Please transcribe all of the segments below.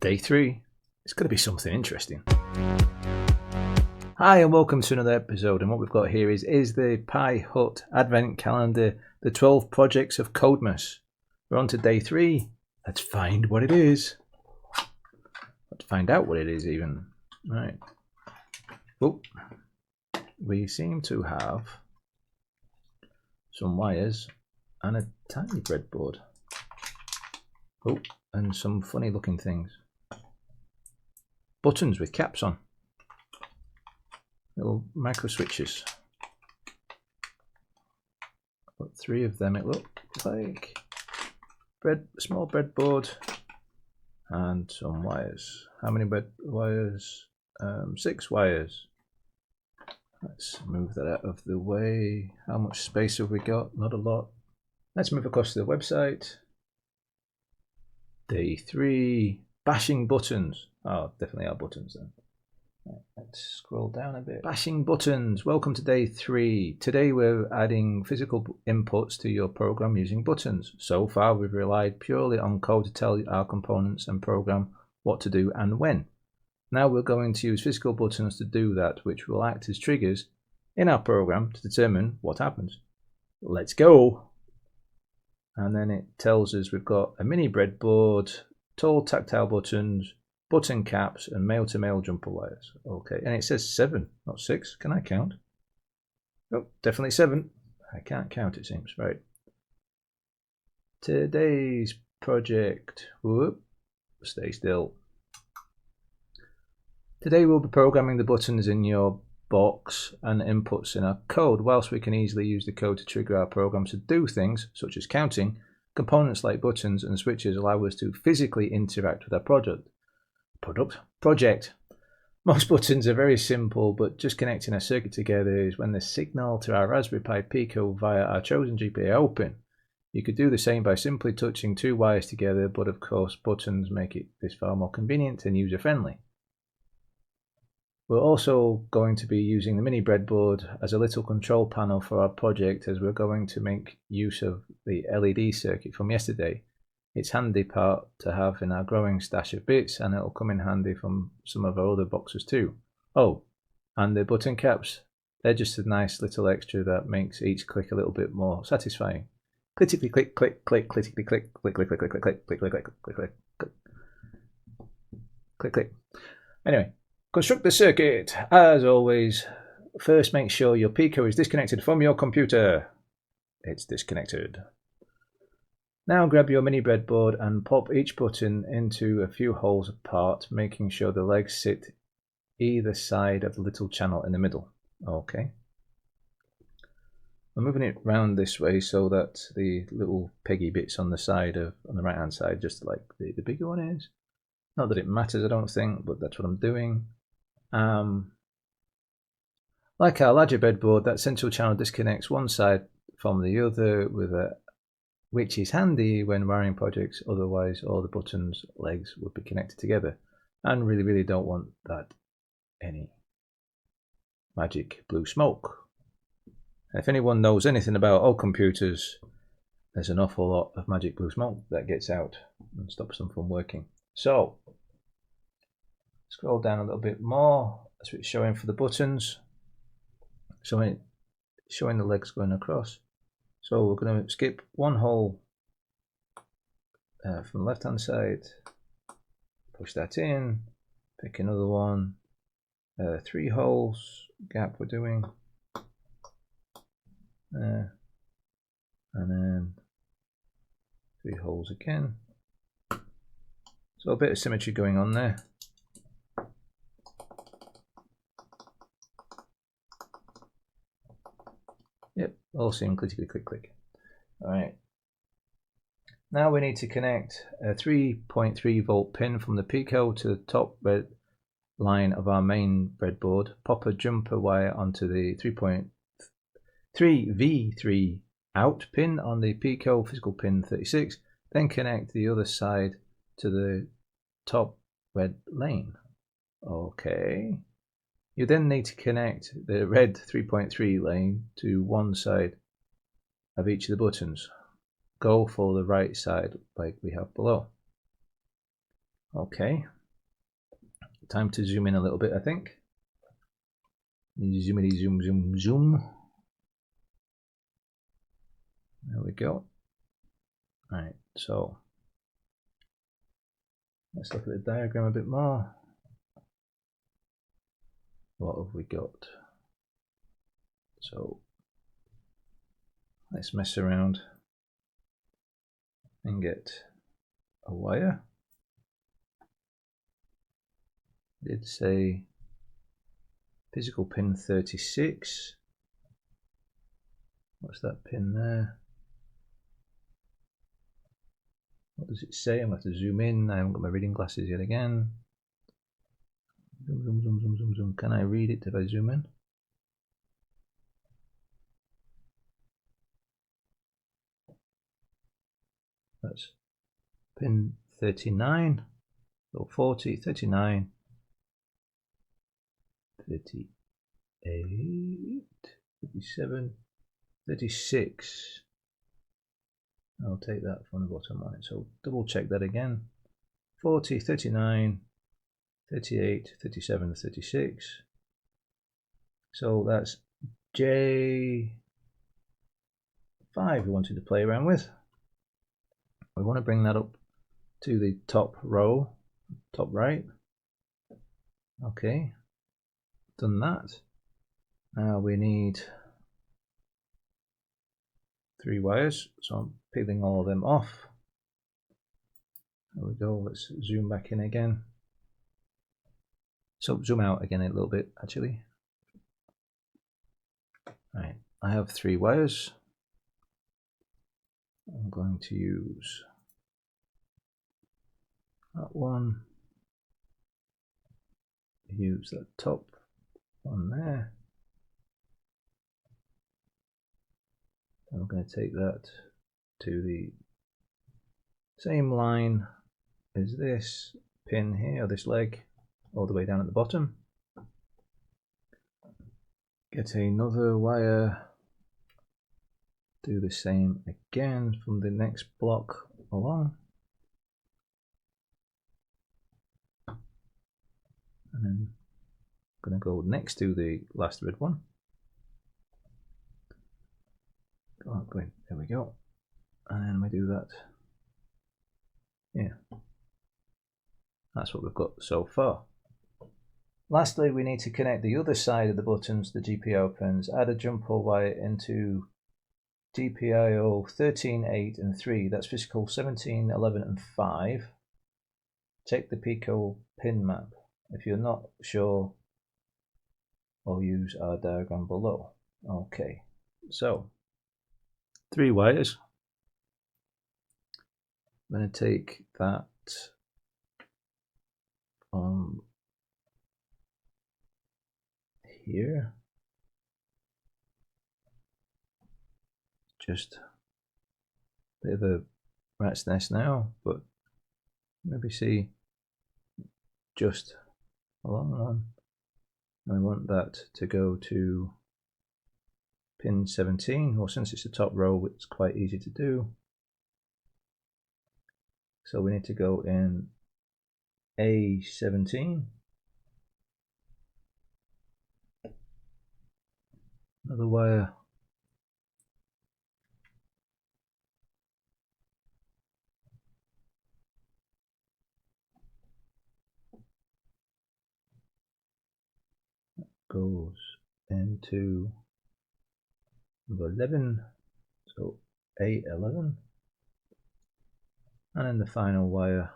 Day 3. It's going to be something interesting. Hi and welcome to another episode, and what we've got here is the PiHut Advent Calendar, the 12 projects of Codemas. We're on to day 3. Let's find what it is. Let's find out what it is even. Right. Oh, we seem to have some wires and a tiny breadboard. Oh, and some funny looking things. Buttons with caps on. Little micro switches. Got 3 of them, it looks like. Small breadboard and some wires. How many wires? 6 wires. Let's move that out of the way. How much space have we got? Not a lot. Let's move across to the website. Day 3. Bashing buttons. Oh, definitely are buttons then. Let's scroll down a bit. Bashing buttons. Welcome to day 3. Today we're adding physical inputs to your program using buttons. So far we've relied purely on code to tell our components and program what to do and when. Now we're going to use physical buttons to do that, which will act as triggers in our program to determine what happens. Let's go. And then it tells us we've got a mini breadboard, tall tactile buttons, button caps, and male-to-male jumper wires. Okay, and it says 7, not 6. Can I count? Oh, definitely 7. I can't count, it seems. Right. Today's project. Whoop. Stay still. Today we'll be programming the buttons in your box and inputs in our code. Whilst we can easily use the code to trigger our program to do things, such as counting, components like buttons and switches allow us to physically interact with our project. Most buttons are very simple, but just connecting a circuit together is when the signal to our Raspberry Pi Pico via our chosen GPIO pin. You could do the same by simply touching 2 wires together, but of course buttons make this far more convenient and user-friendly. We're also going to be using the mini breadboard as a little control panel for our project, as we're going to make use of the LED circuit from yesterday. It's a handy part to have in our growing stash of bits, and it'll come in handy from some of our other boxes too. Oh, and the button caps, they're just a nice little extra that makes each click a little bit more satisfying. Clickety click, click, click, clickety click, click, click, click, click, click, click, click, click, click, click, click, click, click. Anyway, construct the circuit. As always, first make sure your Pico is disconnected from your computer. It's disconnected. Now grab your mini breadboard and pop each button into a few holes apart, making sure the legs sit either side of the little channel in the middle. Okay. I'm moving it round this way so that the little peggy bits on the right hand side, just like the bigger one is. Not that it matters, I don't think, but that's what I'm doing. Like our larger breadboard, that central channel disconnects one side from the other which is handy when wiring projects, otherwise all the buttons legs would be connected together, and really don't want that any magic blue smoke. If anyone knows anything about old computers, there's an awful lot of magic blue smoke that gets out and stops them from working. So scroll down a little bit more. That's what it's showing for the buttons, showing the legs going across. So we're going to skip one hole from the left hand side, push that in, pick another one, 3 holes gap we're doing, and then 3 holes again. So a bit of symmetry going on there. Yep, all seem clickety click click. Alright. Now we need to connect a 3.3 volt pin from the Pico to the top red line of our main breadboard. Pop a jumper wire onto the 3.3V3 out pin on the Pico physical pin 36. Then connect the other side to the top red lane. Okay. You then need to connect the red 3.3 lane to one side of each of the buttons. Go for the right side like we have below. Okay, time to zoom in a little bit, I think. Zoomity zoom zoom zoom. There we go. Right, so let's look at the diagram a bit more. What have we got? So let's mess around and get a wire. Did say physical pin 36. What's that pin there? What does it say? I'm going to have to zoom in. I haven't got my reading glasses yet again. Zoom, zoom, zoom, zoom, zoom, zoom. Can I read it if I zoom in? That's pin 39. So 40, 39, 38, 37, 36. I'll take that from the bottom line. So double check that again. 40, 39, 38, 37, 36. So that's J5 we wanted to play around with. We want to bring that up to the top row, top right. Okay, done that. Now we need 3 wires, so I'm peeling all of them off. There we go. Let's zoom back in again. So zoom out again a little bit actually. Right, I have 3 wires. I'm going to use that one, use that top one there. I'm going to take that to the same line as this pin here, or this leg, all the way down at the bottom. Get another wire, do the same again from the next block along. And then I'm going to go next to the last red one. Oh, going, there we go. And then we do that. Yeah. That's what we've got so far. Lastly, we need to connect the other side of the buttons, the GPIO pins. Add a jumper wire into GPIO 13, 8 and 3. That's physical 17, 11 and 5. Check the Pico pin map. If you're not sure, I'll use our diagram below. Okay, so 3 wires. I'm going to take that here, just a bit of a rat's nest now, but maybe see just along one. I want that to go to pin 17. Well, since it's the top row, it's quite easy to do. So we need to go in A17. Another wire. Goes into number 11, so A11, and then the final wire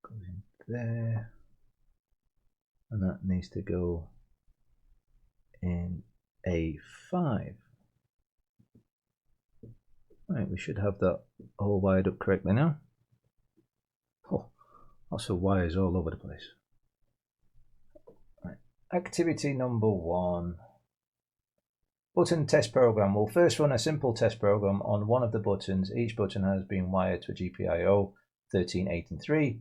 goes in there, and that needs to go in A5. Right, we should have that all wired up correctly now. Oh, lots of wires all over the place. Right. Activity number 1. Button test program. We'll first run a simple test program on one of the buttons. Each button has been wired to a GPIO 13, 8 and 3.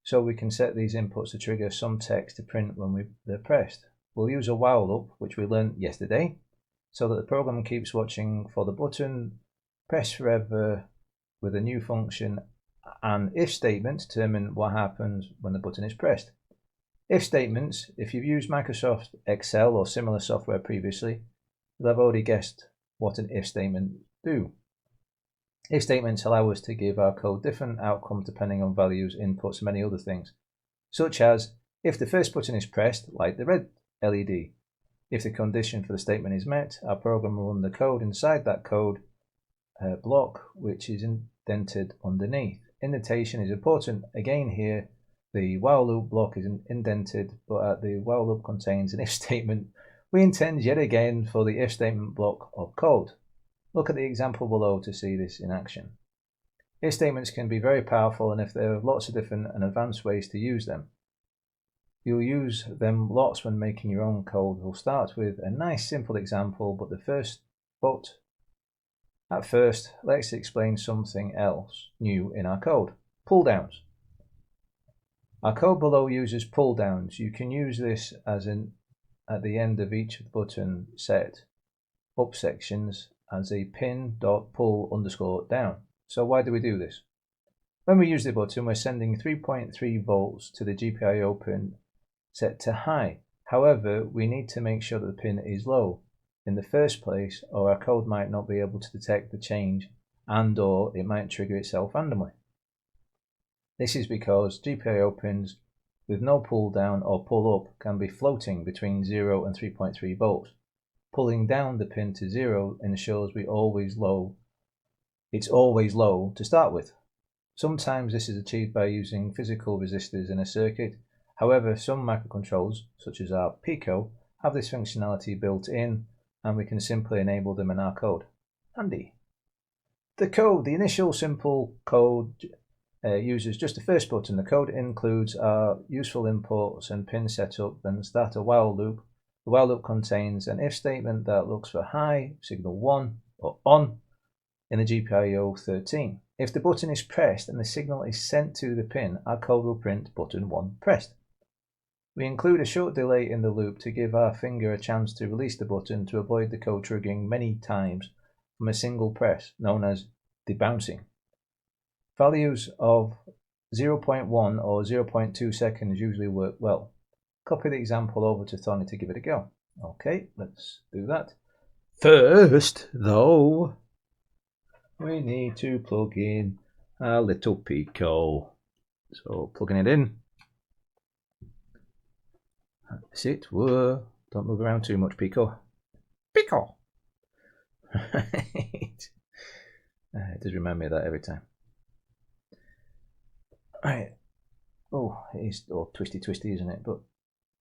So we can set these inputs to trigger some text to print when they're pressed. We'll use a while loop, which we learned yesterday, so that the program keeps watching for the button, press forever with a new function and if statement determine what happens when the button is pressed. If statements, if you've used Microsoft Excel or similar software previously, you'll have already guessed what an if statement do. If statements allow us to give our code different outcomes depending on values, inputs, and many other things, such as if the first button is pressed, light the red LED. If the condition for the statement is met, our program will run the code inside that code block, which is indented underneath. Indentation is important. Again here, the while loop block is indented, but the while loop contains an if statement. We intend yet again for the if statement block of code. Look at the example below to see this in action. If statements can be very powerful, and if there are lots of different and advanced ways to use them. You'll use them lots when making your own code. We'll start with a nice simple example, at first, let's explain something else new in our code. Pull downs. Our code below uses pull downs. You can use this as at the end of each button set up sections as a pin.pull_down. So why do we do this? When we use the button, we're sending 3.3 volts to the GPIO pin set to high. However, we need to make sure that the pin is low in the first place, or our code might not be able to detect the change, and/or it might trigger itself randomly. This is because GPIO pins with no pull down or pull up can be floating between 0 and 3.3 volts. Pulling down the pin to 0 ensures it's always low to start with. Sometimes this is achieved by using physical resistors in a circuit. However, some microcontrollers, such as our Pico, have this functionality built in, and we can simply enable them in our code. Handy. The initial simple code uses just the first button. The code includes our useful inputs and pin setup, then start a while loop. The while loop contains an if statement that looks for high, signal 1, or on in the GPIO 13. If the button is pressed and the signal is sent to the pin, our code will print button 1 pressed. We include a short delay in the loop to give our finger a chance to release the button to avoid the code triggering many times from a single press, known as debouncing. Values of 0.1 or 0.2 seconds usually work well. Copy the example over to Tony to give it a go. Okay, let's do that. First, though, we need to plug in our little Pico. So, plugging it in. That's it. Whoa. Don't move around too much, Pico. Pico! Right. It does remind me of that every time. Right. Oh, it is all twisty, isn't it? But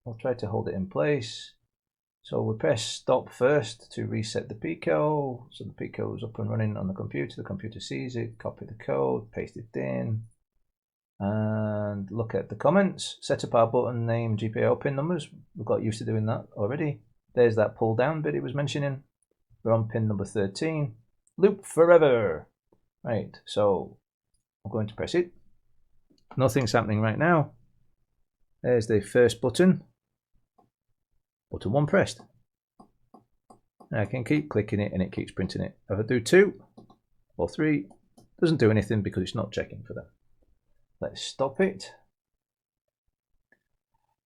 I'll try to hold it in place. So we press stop first to reset the Pico. So the Pico is up and running on the computer. The computer sees it, copy the code, paste it in. And look at the comments. Set up our button name, GPIO pin numbers. We've got used to doing that already. There's that pull down bit it was mentioning. We're on pin number 13. Loop forever. Right, so I'm going to press it. Nothing's happening right now. There's the first button. Button 1 pressed. I can keep clicking it and it keeps printing it. If I do 2 or 3, it doesn't do anything because it's not checking for them. Let's stop it.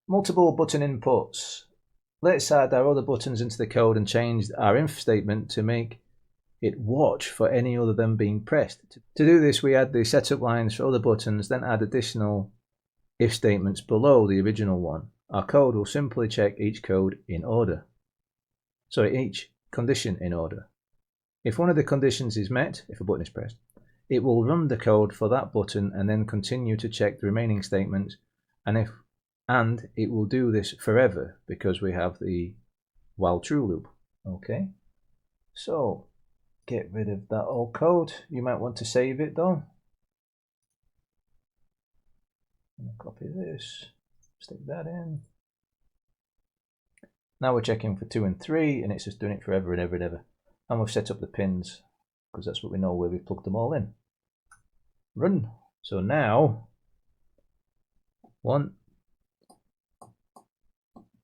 Multiple button inputs. Let's add our other buttons into the code and change our if statement to make it watch for any other than being pressed. To do this, we add the setup lines for other buttons, then add additional if statements below the original one. Our code will simply check each condition in order. If one of the conditions is met, if a button is pressed, it will run the code for that button and then continue to check the remaining statements, and it will do this forever because we have the while true loop. Okay, so get rid of that old code. You might want to save it though. Copy this, stick that in. Now we're checking for 2 and 3, and it's just doing it forever and ever and ever. And we've set up the pins because that's what we know where we plugged them all in. Run. So now 1,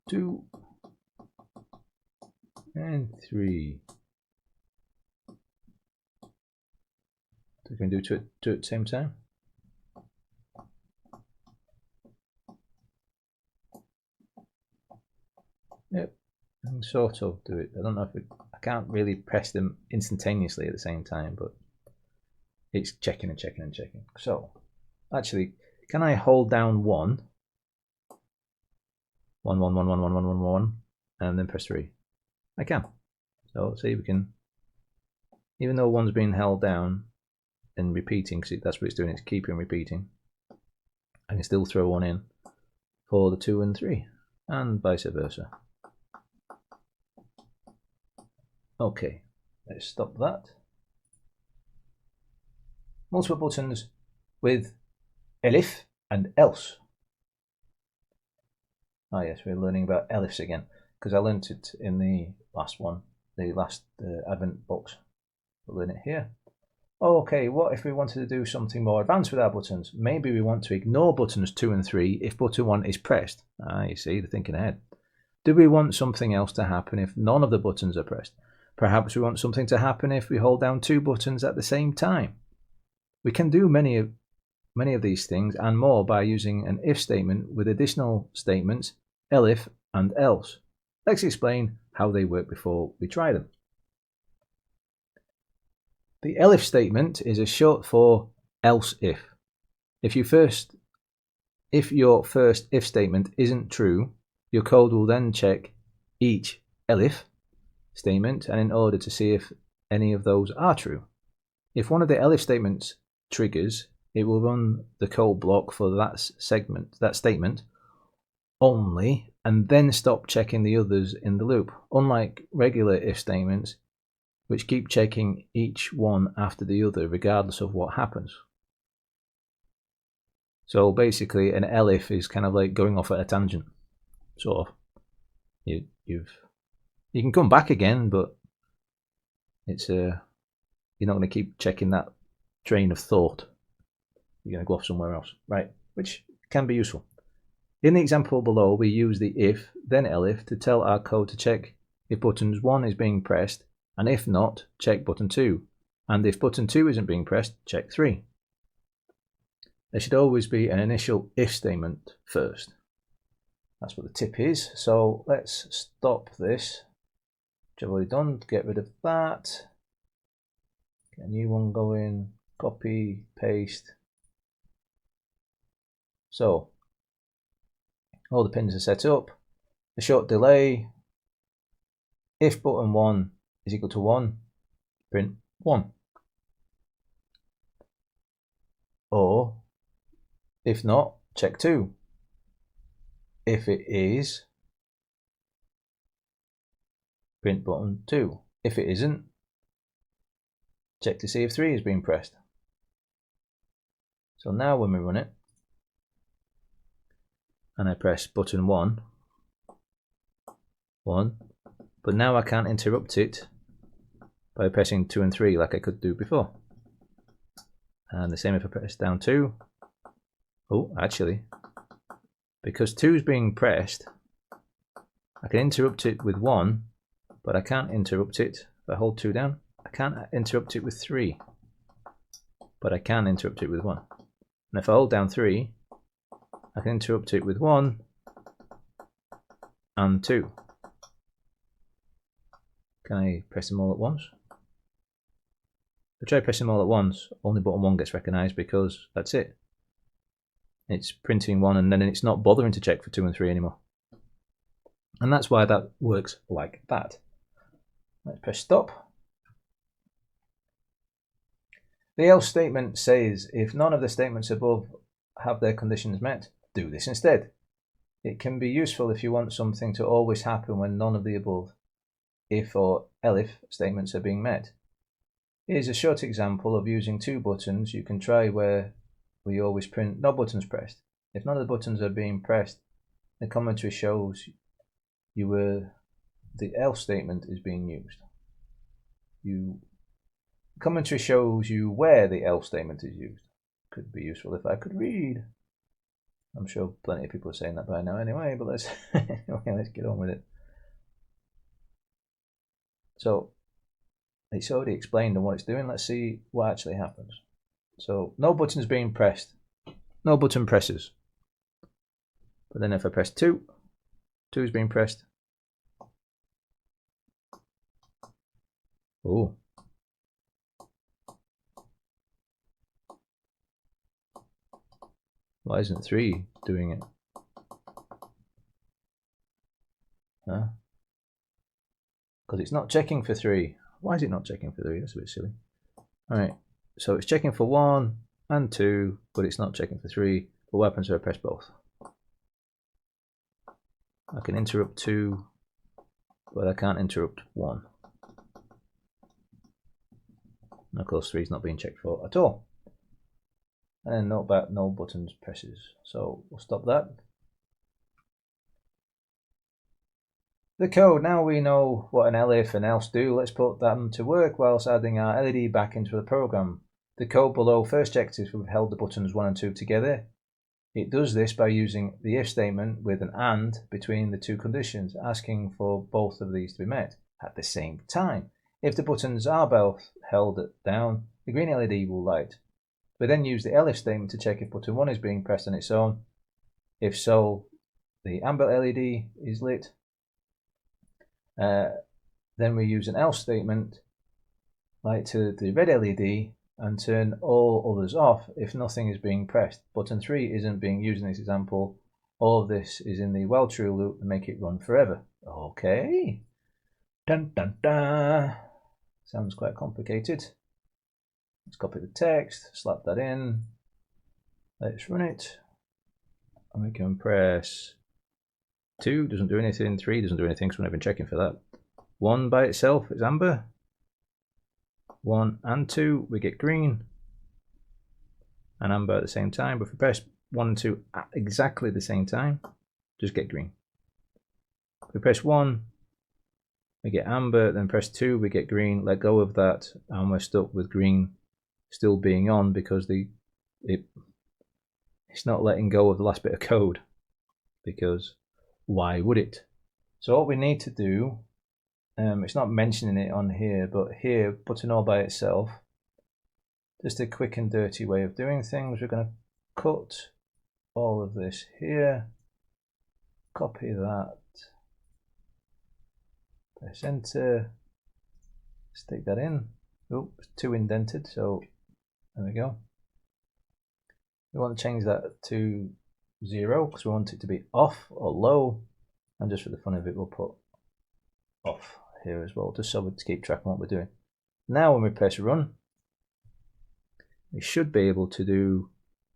2, and 3. So we can do two at the same time. Yep, I can sort of do it. I don't know if I can't really press them instantaneously at the same time, but it's checking and checking and checking. So, actually, can I hold down 1, 1, 1, 1, 1, 1, 1, 1, 1, and then press 3? I can. So, see, we can, even though 1's being held down and repeating, because that's what it's doing, it's keeping repeating, I can still throw 1 in for the 2 and 3, and vice versa. Okay, let's stop that. Multiple buttons with elif and else. Ah yes, we're learning about elifs again, because I learnt it in the last one, the last Advent box. We'll learn it here. Okay, what if we wanted to do something more advanced with our buttons? Maybe we want to ignore buttons 2 and 3 if button 1 is pressed. Ah, you see, they're thinking ahead. Do we want something else to happen if none of the buttons are pressed? Perhaps we want something to happen if we hold down 2 buttons at the same time. We can do many of these things and more by using an if statement with additional statements, elif and else. Let's explain how they work before we try them. The elif statement is a short for else if. If your first if statement isn't true, your code will then check each elif statement, and in order to see if any of those are true. If one of the elif statements triggers, it will run the code block for that statement only, and then stop checking the others in the loop, unlike regular if statements, which keep checking each one after the other regardless of what happens. So basically an elif is kind of like going off at a tangent, sort of. You can come back again, but it's you're not going to keep checking that train of thought. You're going to go off somewhere else, right? Which can be useful. In the example below, we use the if, then elif to tell our code to check if button 1 is being pressed, and if not, check button 2. And if button 2 isn't being pressed, check 3. There should always be an initial if statement first. That's what the tip is. So let's stop this, which I've already done. Get rid of that. Get a new one going. Copy, paste. So all the pins are set up. A short delay. If button 1 is equal to 1, print 1. Or if not, check 2. If it is, print button 2. If it isn't, check to see if 3 is being pressed. So now when we run it, and I press button 1, but now I can't interrupt it by pressing 2 and 3 like I could do before. And the same if I press down 2. Oh, actually, because 2 is being pressed, I can interrupt it with 1, but I can't interrupt it if I hold 2 down. I can't interrupt it with 3, but I can interrupt it with 1. And if I hold down 3, I can interrupt it with 1 and 2. Can I press them all at once? If I try pressing them all at once, only button 1 gets recognised because that's it. It's printing 1 and then it's not bothering to check for 2 and 3 anymore. And that's why that works like that. Let's press stop. The else statement says if none of the statements above have their conditions met, do this instead. It can be useful if you want something to always happen when none of the above if or elif statements are being met. Here's a short example of using 2 buttons. You can try where we always print no buttons pressed. If none of the buttons are being pressed, the commentary shows you where the else statement is being used. Commentary shows you where the else statement is used. Could be useful if I could read. I'm sure plenty of people are saying that by now anyway, but let's get on with it. So it's already explained on what it's doing. Let's see what actually happens. So no button's being pressed. No button presses. But then if I press 2, 2 is being pressed. Oh. Why isn't 3 doing it? Huh? Because it's not checking for 3. Why is it not checking for 3? That's a bit silly. Alright, so it's checking for 1 and 2, but it's not checking for 3. But what happens if I press both? I can interrupt 2, but I can't interrupt 1. And of course 3 is not being checked for at all. And note about no buttons presses. So we'll stop that. The code, now we know what an elif and else do, let's put them to work whilst adding our LED back into the program. The code below first checks if we've held the buttons 1 and 2 together. It does this by using the if statement with an and between the two conditions, asking for both of these to be met at the same time. If the buttons are both held down, the green LED will light. We then use the elif statement to check if button 1 is being pressed on its own. If so, the amber LED is lit. Then we use an else statement, light to the red LED, and turn all others off if nothing is being pressed. Button 3 isn't being used in this example. All of this is in the while true loop and make it run forever. Okay. Dun dun dun. Sounds quite complicated. Let's copy the text, slap that in. Let's run it. And we can press 2, doesn't do anything. 3 doesn't do anything, so we're not even checking for that. 1 by itself is amber. 1 and 2, we get green and amber at the same time. But if we press 1 and 2 at exactly the same time, just get green. If we press 1, we get amber, then press 2, we get green. Let go of that, and we're stuck with green still being on because it's not letting go of the last bit of code, because why would it? So what we need to do, it's not mentioning it on here, but here, button all by itself, just a quick and dirty way of doing things. We're going to cut all of this here, copy that, press enter, stick that in. Oh, it's too indented, so there we go. We want to change that to 0 because we want it to be off or low, and just for the fun of it, we'll put off here as well, just so we keep track of what we're doing. Now when we press run, we should be able to do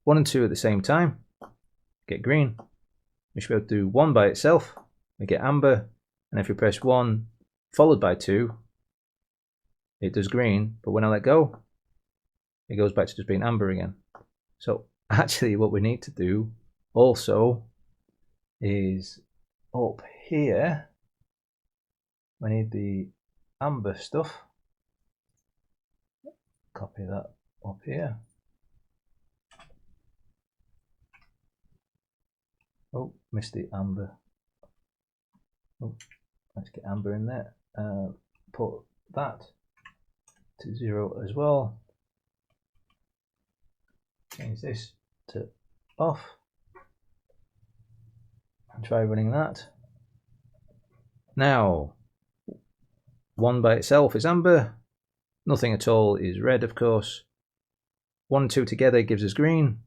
1 and 2 at the same time, get green. We should be able to do 1 by itself, we get amber, and if we press 1 followed by 2, it does green, but when I let go, it goes back to just being amber again. So actually what we need to do also is up here, we need the amber stuff. Copy that up here. Oh, missed the amber. Oh, let's get amber in there. Put that to 0 as well. Change this to off. And try running that. Now, 1 by itself is amber. Nothing at all is red, of course. 1 and 2 together gives us green.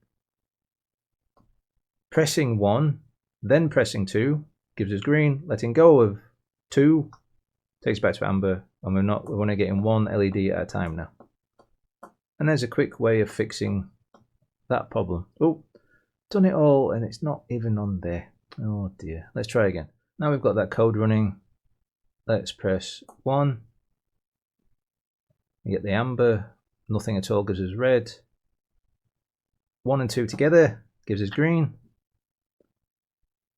Pressing 1, then pressing 2 gives us green. Letting go of 2 takes back to amber, and we're only getting 1 LED at a time now. And there's a quick way of fixing that problem. Oh, done it all, and it's not even on there. Oh dear. Let's try again. Now we've got that code running. Let's press 1. We get the amber. Nothing at all gives us red. 1 and 2 together gives us green.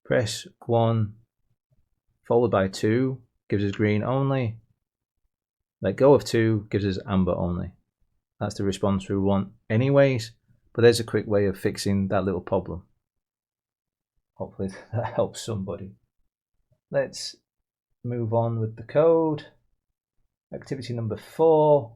Press 1 followed by 2 gives us green only. Let go of 2 gives us amber only. That's the response we want anyways, but there's a quick way of fixing that little problem. Hopefully that helps somebody. Let's move on with the code. Activity number 4.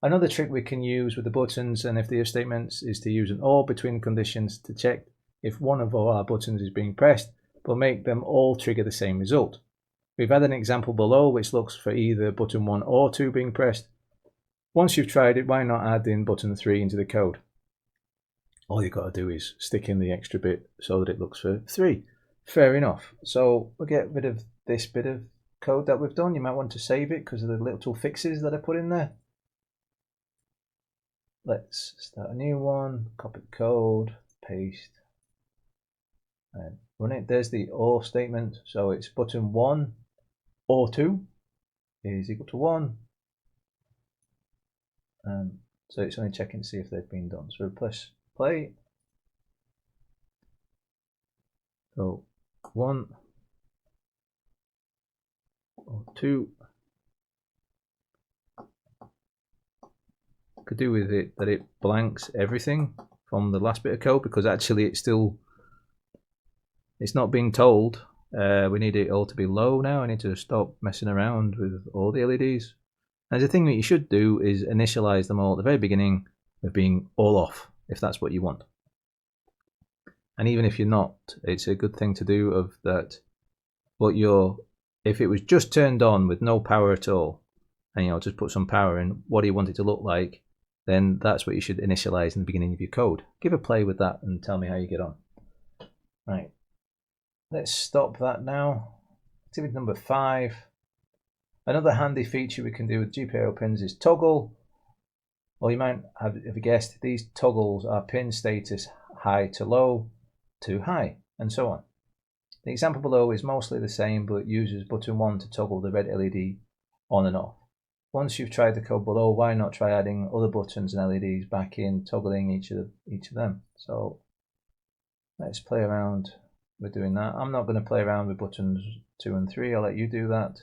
Another trick we can use with the buttons and if the if statements is to use an or between conditions to check if one of all our buttons is being pressed, but make them all trigger the same result. We've had an example below which looks for either button 1 or 2 being pressed. Once you've tried it, why not add in button 3 into the code? All you've got to do is stick in the extra bit so that it looks for 3. Fair enough. So we'll get rid of this bit of code that we've done. You might want to save it because of the little fixes that I put in there. Let's start a new one, copy the code, paste, and run it. There's the OR statement. So it's button 1 or 2 is equal to 1. So it's only checking to see if they've been done. So we press play. So 1 or 2. Could do with it that it blanks everything from the last bit of code, because actually it's not being told. We need it all to be low now. I need to stop messing around with all the LEDs. And the thing that you should do is initialize them all at the very beginning with being all off, if that's what you want. And even if you're not, it's a good thing to do of that. But if it was just turned on with no power at all, and just put some power in, what do you want it to look like? Then that's what you should initialize in the beginning of your code. Give a play with that and tell me how you get on. Right, let's stop that now. Activity number 5. Another handy feature we can do with GPIO pins is toggle. Or you might have guessed, these toggles are pin status high to low to high, and so on. The example below is mostly the same, but uses button 1 to toggle the red LED on and off. Once you've tried the code below, why not try adding other buttons and LEDs back in, toggling each of them? So let's play around with doing that. I'm not going to play around with buttons 2 and 3. I'll let you do that,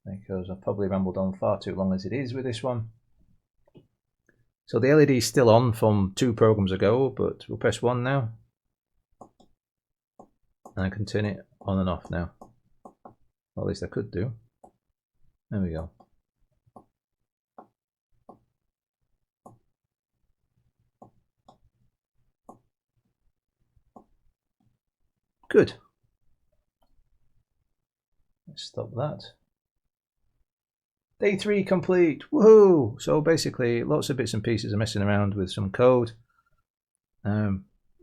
because I've probably rambled on far too long as it is with this one. So the LED is still on from 2 programs ago, but we'll press 1 now. And I can turn it on and off now. Or at least I could do. There we go. Good. Let's stop that. Day 3 complete. Woohoo! So basically, lots of bits and pieces are messing around with some code.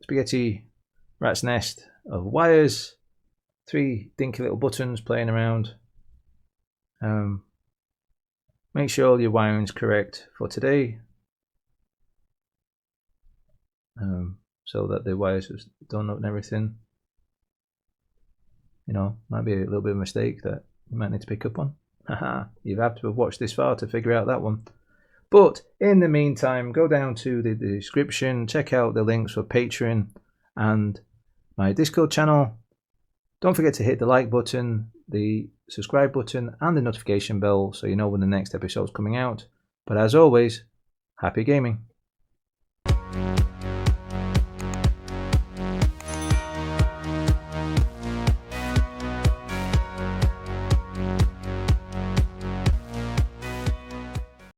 Spaghetti rat's nest of wires. 3 dinky little buttons playing around. Make sure your wiring's correct for today, so that the wires are done up and everything. Might be a little bit of a mistake that you might need to pick up on. Haha, you've had to have watched this far to figure out that one. But in the meantime, go down to the description, check out the links for Patreon and my Discord channel. Don't forget to hit the like button, the subscribe button, and the notification bell so you know when the next episode's coming out. But as always, happy gaming.